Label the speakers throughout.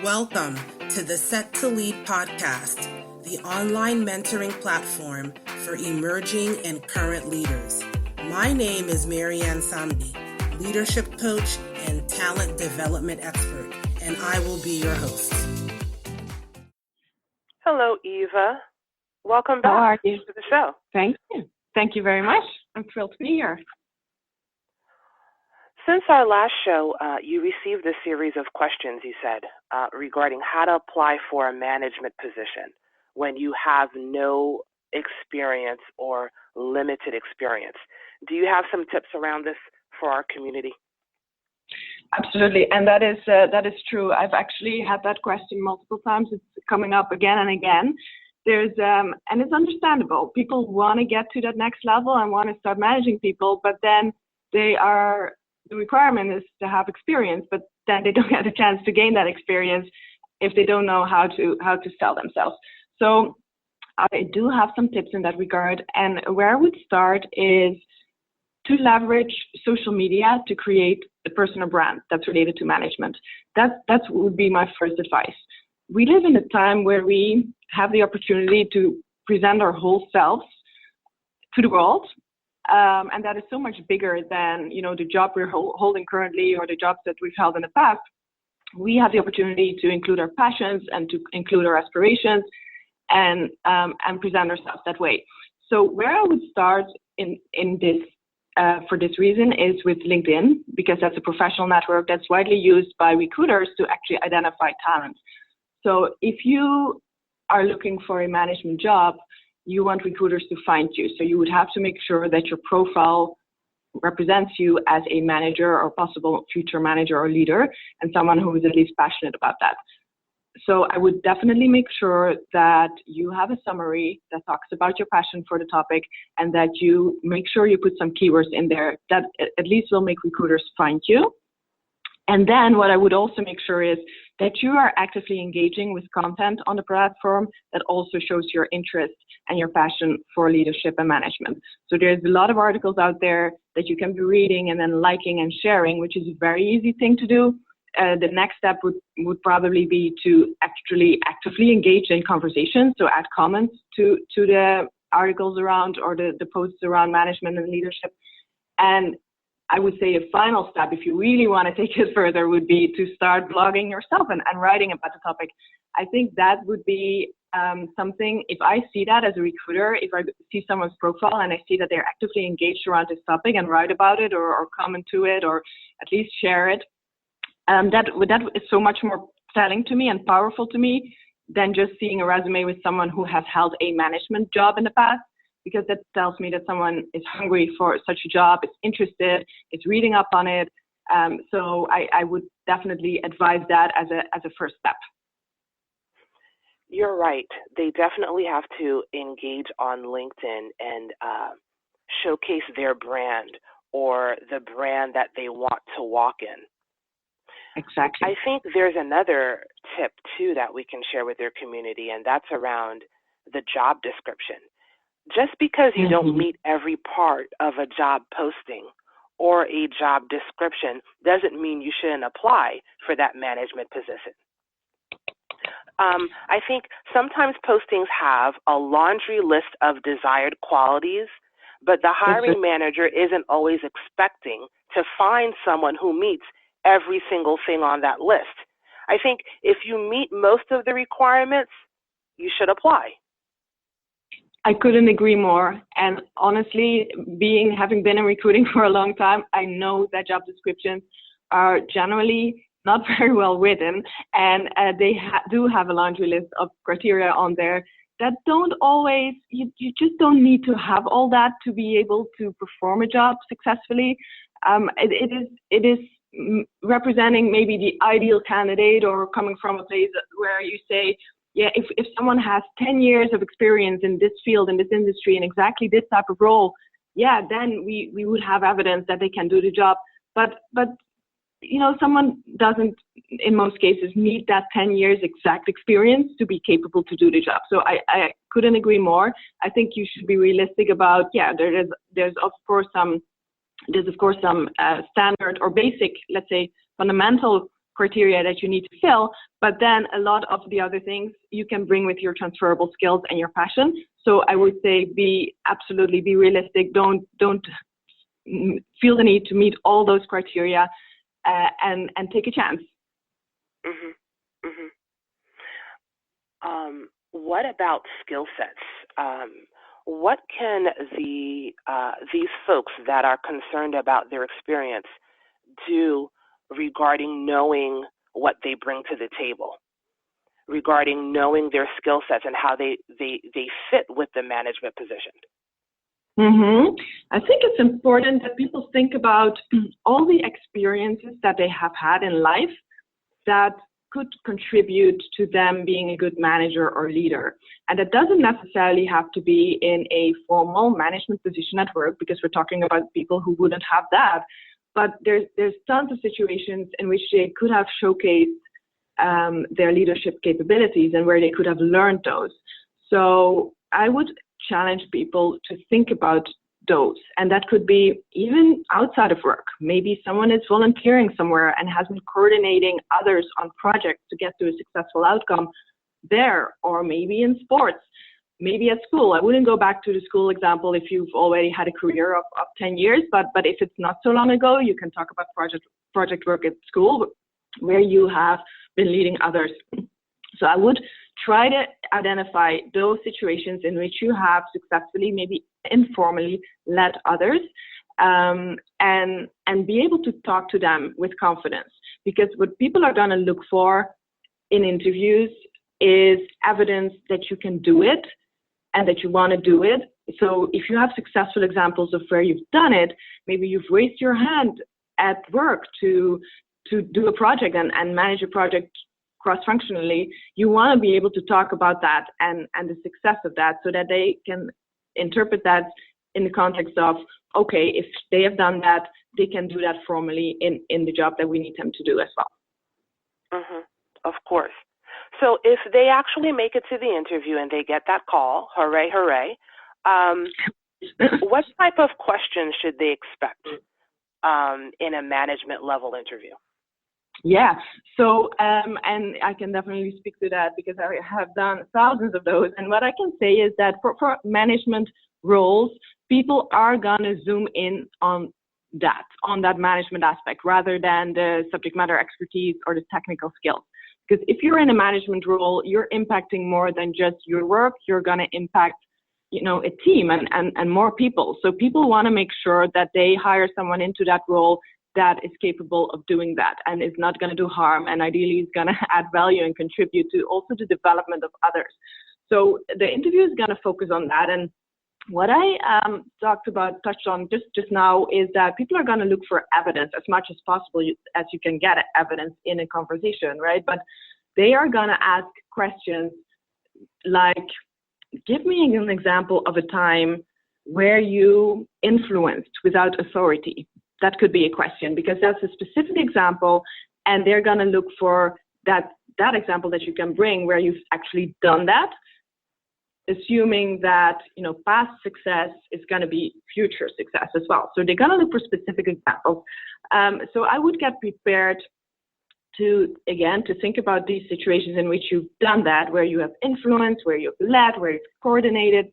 Speaker 1: Welcome to the Set to Lead podcast, the online mentoring platform for emerging and current leaders. My name is Marianne Samdi, leadership coach and talent development expert, and I will be your host.
Speaker 2: Hello, Eva. Welcome
Speaker 3: How are
Speaker 2: back
Speaker 3: you?
Speaker 2: to the show.
Speaker 3: Thank you. Thank you very much. I'm thrilled to be here.
Speaker 2: Since our last show, you received a series of questions, you said, regarding how to apply for a management position when you have no experience or limited experience. Do you have some tips around this for our community?
Speaker 3: Absolutely, and that is true. I've actually had that question multiple times. It's coming up again and again. And it's understandable. People want to get to that next level and want to start managing people, but then the requirement is to have experience, but then they don't get a chance to gain that experience if they don't know how to sell themselves. So I do have some tips in that regard, and where I would start is to leverage social media to create a personal brand that's related to management. That would be my first advice. We live in a time where we have the opportunity to present our whole selves to the world. And that is so much bigger than, the job we're holding currently or the jobs that we've held in the past. We have the opportunity to include our passions and to include our aspirations and present ourselves that way. So where I would start in this for this reason is with LinkedIn, because that's a professional network that's widely used by recruiters to actually identify talent. So if you are looking for a management job, you want recruiters to find you. So you would have to make sure that your profile represents you as a manager or possible future manager or leader, and someone who is at least passionate about that. So I would definitely make sure that you have a summary that talks about your passion for the topic, and that you make sure you put some keywords in there that at least will make recruiters find you. And then what I would also make sure is that you are actively engaging with content on the platform that also shows your interest and your passion for leadership and management. So there's a lot of articles out there that you can be reading and then liking and sharing, which is a very easy thing to do. The next step would probably be to actually actively engage in conversations, so add comments to the articles around or the posts around management and leadership. And I would say a final step, if you really want to take it further, would be to start blogging yourself and writing about the topic. I think that would be something, if I see that as a recruiter, if I see someone's profile and I see that they're actively engaged around this topic and write about it or comment to it or at least share it, that is so much more telling to me and powerful to me than just seeing a resume with someone who has held a management job in the past, because that tells me that someone is hungry for such a job, is interested, is reading up on it. So I would definitely advise that as a first step.
Speaker 2: You're right. They definitely have to engage on LinkedIn and showcase their brand or the brand that they want to walk in.
Speaker 3: Exactly.
Speaker 2: I think there's another tip, too, that we can share with their community, and that's around the job description. Just because you don't meet every part of a job posting or a job description doesn't mean you shouldn't apply for that management position. I think sometimes postings have a laundry list of desired qualities, but the hiring manager isn't always expecting to find someone who meets every single thing on that list. I think if you meet most of the requirements, you should apply.
Speaker 3: I couldn't agree more. And honestly, having been in recruiting for a long time, I know that job descriptions are generally not very well written, and they do have a laundry list of criteria on there that don't always, you just don't need to have all that to be able to perform a job successfully. It is representing maybe the ideal candidate, or coming from a place where you say, yeah, if someone has 10 years of experience in this field, in this industry, in exactly this type of role, yeah, then we would have evidence that they can do the job. But someone doesn't, in most cases, need that 10 years exact experience to be capable to do the job. So I couldn't agree more. I think you should be realistic about, there's of course some standard or basic, let's say, fundamental criteria that you need to fill, but then a lot of the other things you can bring with your transferable skills and your passion. So I would say be realistic. Don't feel the need to meet all those criteria, and take a chance.
Speaker 2: Mm-hmm. What about skill sets? What can these folks that are concerned about their experience do regarding knowing what they bring to the table, regarding knowing their skill sets and how they fit with the management position?
Speaker 3: I think it's important that people think about all the experiences that they have had in life that could contribute to them being a good manager or leader. And it doesn't necessarily have to be in a formal management position at work, because we're talking about people who wouldn't have that. But there's tons of situations in which they could have showcased their leadership capabilities and where they could have learned those. So I would challenge people to think about those, and that could be even outside of work. Maybe someone is volunteering somewhere and has been coordinating others on projects to get to a successful outcome there, or maybe in sports, maybe at school. I wouldn't go back to the school example if you've already had a career of 10 years, but if it's not so long ago, you can talk about project work at school where you have been leading others. So I would try to identify those situations in which you have successfully, maybe informally, led others, and be able to talk to them with confidence. Because what people are going to look for in interviews is evidence that you can do it and that you want to do it. So if you have successful examples of where you've done it, maybe you've raised your hand at work to do a project and manage a project cross-functionally, you want to be able to talk about that and the success of that, so that they can interpret that in the context of, okay, if they have done that, they can do that formally in the job that we need them to do as well.
Speaker 2: Of course. So if they actually make it to the interview and they get that call, hooray, hooray, what type of questions should they expect in a management level interview?
Speaker 3: Yeah, so, and I can definitely speak to that because I have done thousands of those. And what I can say is that for management roles, people are going to zoom in on that management aspect rather than the subject matter expertise or the technical skills. Because if you're in a management role, you're impacting more than just your work. You're going to impact, a team and more people. So people want to make sure that they hire someone into that role that is capable of doing that and is not going to do harm, and ideally is going to add value and contribute to also the development of others. So the interview is going to focus on that. And what I touched on just now is that people are going to look for evidence as much as possible as you can get evidence in a conversation, right? But they are going to ask questions like, give me an example of a time where you influenced without authority. That could be a question, because that's a specific example, and they're going to look for that example that you can bring where you've actually done that, assuming that past success is going to be future success as well. So they're going to look for specific examples. So I would get prepared to think about these situations in which you've done that, where you have influenced, where you've led, where you've coordinated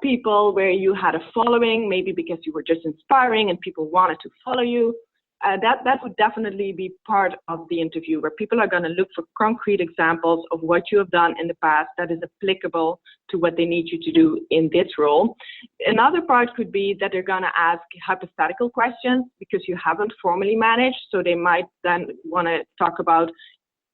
Speaker 3: people, where you had a following, maybe because you were just inspiring and people wanted to follow you. That would definitely be part of the interview, where people are going to look for concrete examples of what you have done in the past that is applicable to what they need you to do in this role. Another part could be that they're going to ask hypothetical questions because you haven't formally managed. So they might then want to talk about,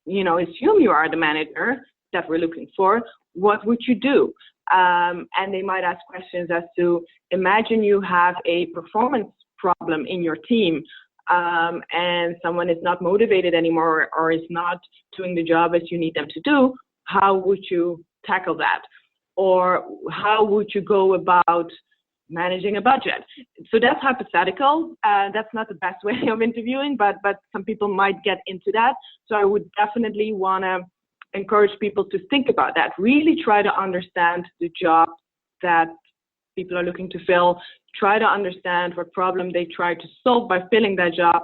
Speaker 3: assume you are the manager that we're looking for. What would you do? And they might ask questions as to, imagine you have a performance problem in your team, and someone is not motivated anymore or is not doing the job as you need them to do. How would you tackle that? Or how would you go about managing a budget? So that's hypothetical. That's not the best way of interviewing, but some people might get into that. So I would definitely want to encourage people to think about that. Really try to understand the job that people are looking to fill. Try to understand what problem they try to solve by filling that job,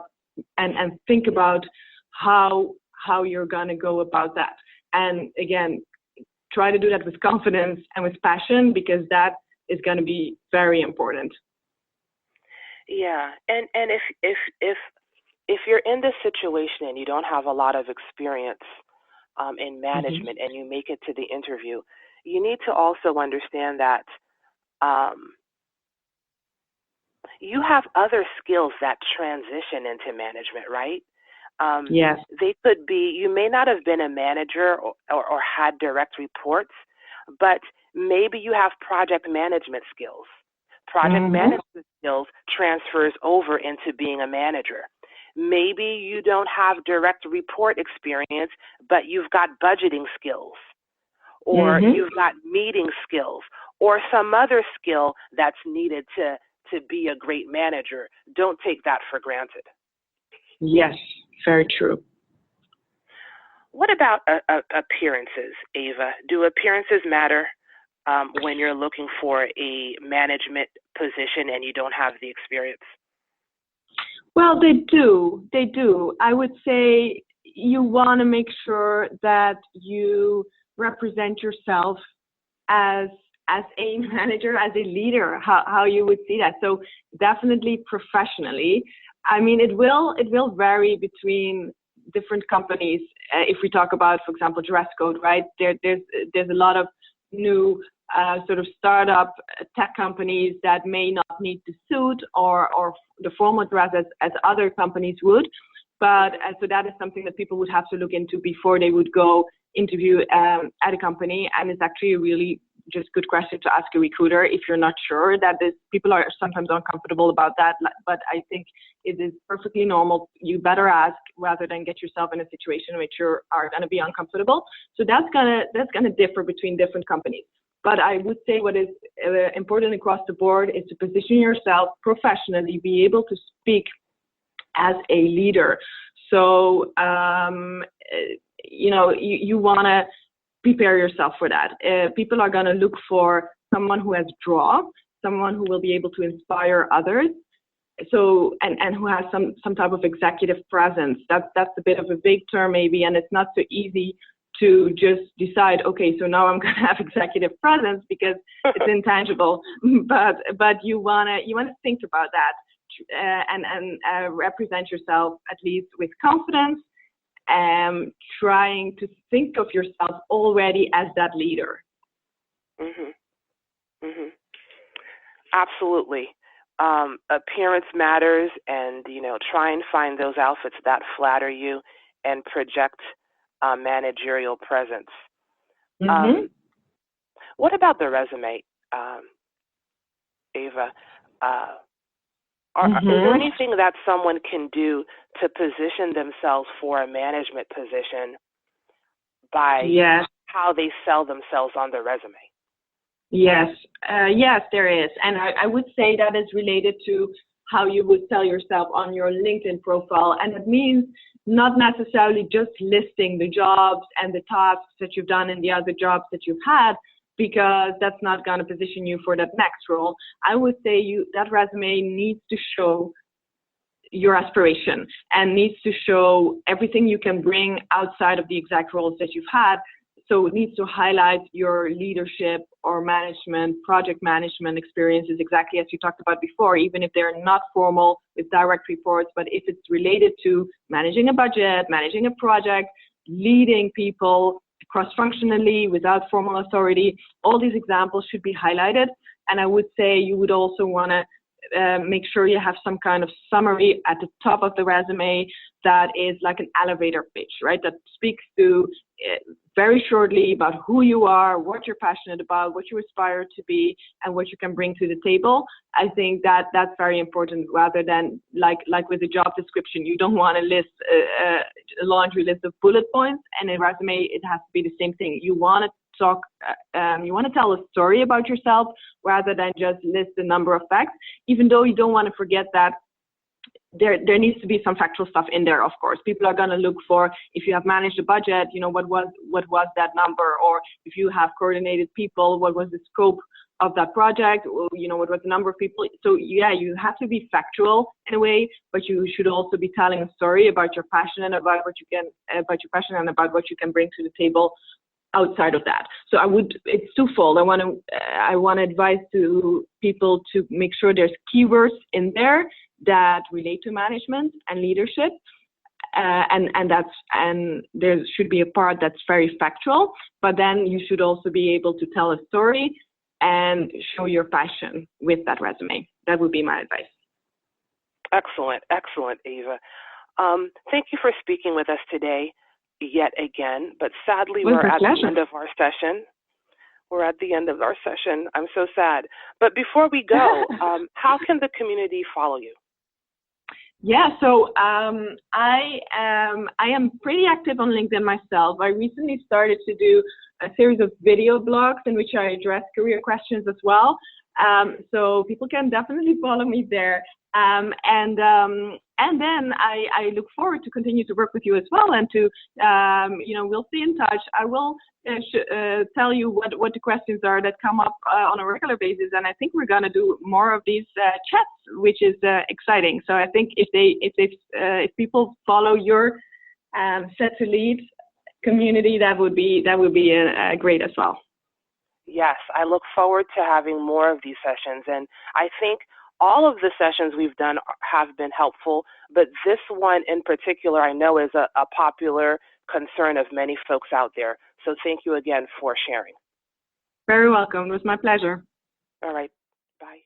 Speaker 3: and think about how you're going to go about that. And again, try to do that with confidence and with passion, because that is going to be very important.
Speaker 2: Yeah, and if you're in this situation and you don't have a lot of experience in management, and you make it to the interview, you need to also understand that you have other skills that transition into management, right?
Speaker 3: Yes.
Speaker 2: They could be, you may not have been a manager or had direct reports, but maybe you have project management skills. Project management skills transfers over into being a manager. Maybe you don't have direct report experience, but you've got budgeting skills, or you've got meeting skills, or some other skill that's needed to be a great manager. Don't take that for granted.
Speaker 3: Yes, very true.
Speaker 2: What about appearances, Eva? Do appearances matter when you're looking for a management position and you don't have the experience?
Speaker 3: Well, they do. They do. I would say you want to make sure that you represent yourself as a manager, as a leader, how you would see that. So definitely professionally. I mean, it will vary between different companies. If we talk about, for example, dress code, right? There's a lot of new sort of startup tech companies that may not need the suit or the formal dress as other companies would. But so that is something that people would have to look into before they would go interview at a company. And it's actually a really just good question to ask a recruiter if you're not sure. That is, people are sometimes uncomfortable about that, but I think it is perfectly normal. You better ask rather than get yourself in a situation in which you are going to be uncomfortable. So that's gonna differ between different companies. But I would say what is important across the board is to position yourself professionally, be able to speak as a leader. So you want to prepare yourself for that. People are going to look for someone who has draw, someone who will be able to inspire others. So and who has some type of executive presence. That's a bit of a big term maybe, and it's not so easy to just decide, okay, so now I'm going to have executive presence because it's intangible. But you wanna think about that and represent yourself at least with confidence. Trying to think of yourself already as that leader.
Speaker 2: Absolutely. Appearance matters, and try and find those outfits that flatter you and project managerial presence. What about the resume, Eva? Is there anything that someone can do to position themselves for a management position by how they sell themselves on the resume?
Speaker 3: Yes, there is. And I would say that is related to how you would sell yourself on your LinkedIn profile. And it means not necessarily just listing the jobs and the tasks that you've done in the other jobs that you've had, because that's not going to position you for that next role. I would say that resume needs to show your aspiration and needs to show everything you can bring outside of the exact roles that you've had. So it needs to highlight your leadership or management, project management experiences, exactly as you talked about before, even if they're not formal with direct reports, but if it's related to managing a budget, managing a project, leading people cross-functionally without formal authority, all these examples should be highlighted. And I would say you would also want to make sure you have some kind of summary at the top of the resume that is like an elevator pitch, right? That speaks to very shortly about who you are, what you're passionate about, what you aspire to be, and what you can bring to the table. I think that that's very important, rather than like with a job description. You don't want to list a laundry list of bullet points, and a resume, it has to be the same thing. You want to talk, you want to tell a story about yourself rather than just list a number of facts, even though you don't want to forget that there needs to be some factual stuff in there, of course. People are going to look for, if you have managed a budget, what was that number? Or if you have coordinated people, what was the scope of that project, what was the number of people. So yeah, you have to be factual in a way, but you should also be telling a story about your passion and about what you can bring to the table outside of that. So it's twofold. I want to advise to people to make sure there's keywords in there that relate to management and leadership. And there should be a part that's very factual, but then you should also be able to tell a story and show your passion with that resume. That would be my advice.
Speaker 2: Excellent, Eva. Thank you for speaking with us today yet again, but sadly we're at the end of our session. We're at the end of our session. I'm so sad. But before we go, how can the community follow you?
Speaker 3: Yeah, so I am pretty active on LinkedIn myself. I recently started to do a series of video blogs in which I address career questions as well. So people can definitely follow me there. And then I look forward to continue to work with you as well, and to we'll stay in touch. I will tell you what the questions are that come up on a regular basis, and I think we're going to do more of these chats, which is exciting. So I think if people follow your Set to Lead community, that would be great as well.
Speaker 2: Yes, I look forward to having more of these sessions, and I think all of the sessions we've done have been helpful, but this one in particular I know is a popular concern of many folks out there. So thank you again for sharing.
Speaker 3: Very welcome. It was my pleasure.
Speaker 2: All right. Bye.